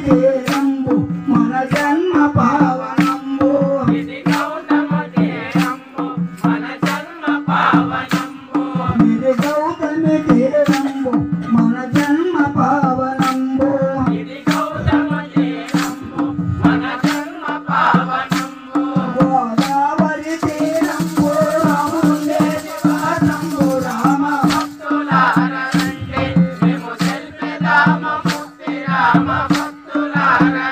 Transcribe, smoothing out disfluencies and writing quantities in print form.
తీరంబు మన జన్మ పావనంబు ఇది గౌతమ తీరంబు మన జన్మ పావనంబు ఇది గౌతమి తీరంబు మన జన్మ పావనంబు ఇది గౌతమ తీరంబు మన జన్మ పావనంబు గోదావరి తీరంబు రాముండేటి వాసంబు రామ భక్తులారా రండి మేము సెల్పెదామ ముక్తి రామ భక్తులారా